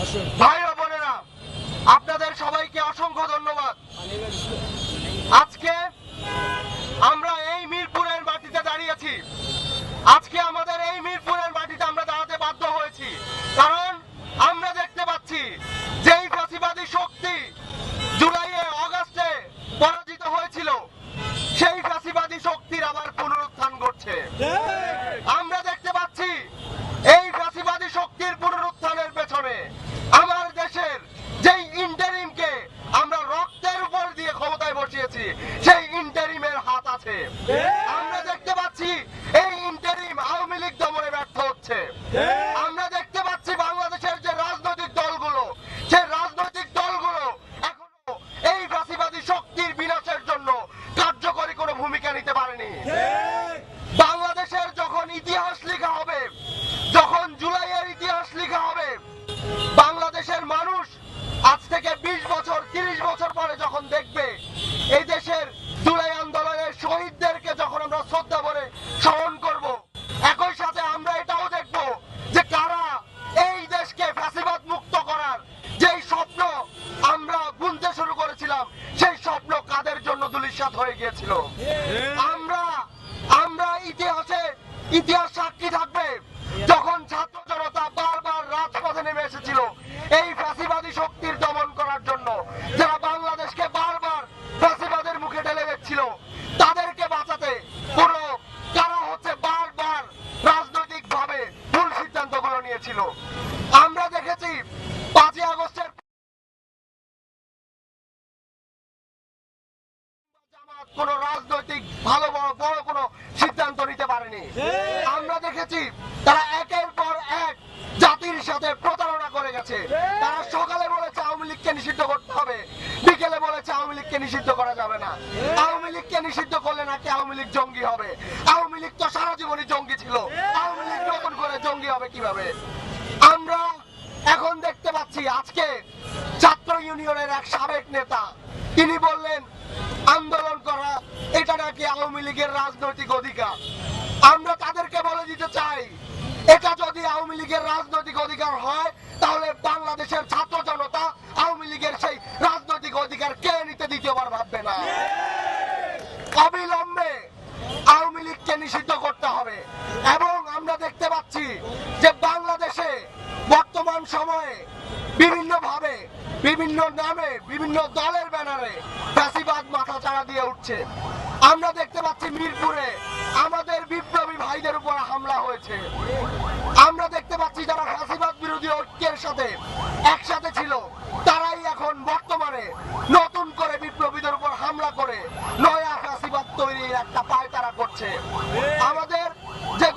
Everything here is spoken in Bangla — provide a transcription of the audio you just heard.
ভাই ও বোনেরা, আপনাদের সবাইকে অসংখ্য ধন্যবাদ। আজকে আমরা এই মিরপুরের মাটিতে দাঁড়িয়েছি। আজকে আমাদের এই মিরপুরের মাটিতে আমরা দাঁড়াতে বাধ্য হয়েছি, কারণ আমরা দেখতে পাচ্ছি যেই ফ্যাসিবাদী শক্তি জুলাইয়ে আগস্টে পরাজিত হয়েছিল, সেই ফ্যাসিবাদী শক্তির আবার পুনরুত্থান ঘটছে। আমরা দেখতে পাচ্ছি এই ফ্যাসিবাদী শক্তির পুনরুত্থানের পেছনে আমার দেশের যেই ইন্টারিমকে আমরা রক্তের উপর দিয়ে ক্ষমতায় বসিয়েছি, সেই ইন্টারিমের হাত আছে। আমরা দেখতে পাচ্ছি এই ইন্টারিম আওয়ামী লীগ দমনে ব্যর্থ হচ্ছে। আমরা দেখতে পাচ্ছি বাংলাদেশের যে রাজনৈতিক দলগুলো, সেই রাজনৈতিক দলগুলো এখনো এই ফ্যাসিবাদী শক্তির বিনাশের জন্য কার্যকরী কোনো ভূমিকা নিতে পারেনি। বাংলাদেশের যখন ইতিহাস লেখা হবে, যখন জুলাইয়ের ইতিহাস লেখা হবে, বাংলাদেশের মানুষ আজ থেকে 20 বছর 30 বছর পরে যখন দেখবে এই দেশের জুলাই আন্দোলনের শহীদদেরকে যখন আমরা শ্রদ্ধা ভরে স্মরণ করব, একই সাথে আমরা এটাও দেখব যে কারা এই দেশকে ফ্যাসিবাদ মুক্ত করার যেই স্বপ্ন আমরা বুনতে শুরু করেছিলাম, সেই স্বপ্ন কাদের জন্য ধূলিসাৎ হয়ে গিয়েছিল। আমরা ইতিহাস সাক্ষী থাকবে যখন ছাত্র জনতা বারবার রাজপথে নেমে এসেছিল এই ফ্যাসিবাদী শক্তির দমন করার জন্য, যারা বাংলাদেশকে বারবার ফ্যাসিবাদের মুখে ঠেলে দিচ্ছিল, তাদেরকে বাঁচাতে পুরো কারা হচ্ছে বারবার রাজনৈতিক ভাবে ভুল সিদ্ধান্তগুলো নিয়েছিল। আমরা দেখেছি 5ই আগস্টের কোন রাজনৈতিক ভালো বড় কোন সিদ্ধান্ত নিতে পারেনি। আমরা দেখেছি তারা একের পর এক জাতির সাথে প্রতারণা করে গেছে। তারা সকালে বলেছে আওয়ামী লীগকে নিষিদ্ধ করতে হবে, বিকেলে বলেছে আওয়ামী লীগকে নিষিদ্ধ করা যাবে না। আওয়ামী লীগকে নিষিদ্ধ করলে নাকি আওয়ামী লীগ জঙ্গি হবে। আওয়ামী লীগ তো সারা জীবনই জঙ্গি ছিল, আওয়ামী লীগ নতুন করে জঙ্গি হবে কিভাবে? আমরা এখন দেখতে পাচ্ছি আজকে ছাত্র ইউনিয়নের এক সাবেক নেতা তিনি বললেন আন্দোলন করা এটা নাকি আওয়ামী লীগের রাজনৈতিক অধিকার। আমরা তাদেরকে বলে দিতে চাই, এটা যদি আওয়ামী লীগের রাজনৈতিক অধিকার হয়, তাহলে বাংলাদেশের ছাত্র জনতা আওয়ামী লীগের সেই রাজনৈতিক অধিকার কে নিতে দ্বিতীয়বার ভাববে না। অবিলম্বে আওয়ামী লীগকে নিষিদ্ধ করতে হবে। এবং আমরা দেখতে পাচ্ছি যে বাংলাদেশে বর্তমান সময়ে বিভিন্ন ভাবে, বিভিন্ন নামে, বিভিন্ন দলের ব্যানারে ফ্যাসিবাদ মাথা চাড়া দিয়ে উঠছে। আমরা দেখতে পাচ্ছি মিরপুরে আমাদের বিপ্লবী ভাইদের উপর হামলা হয়েছে। আমরা দেখতে পাচ্ছি যারা ফ্যাসিবাদ বিরোধী ঐক্যের সাথে একসাথে ছিল, তারাই এখন বর্তমানে নতুন করে বিপ্লবীদের উপর হামলা করে নয়া ফ্যাসিবাদ তৈরির একটা পায়তারা করছে। আমাদের যে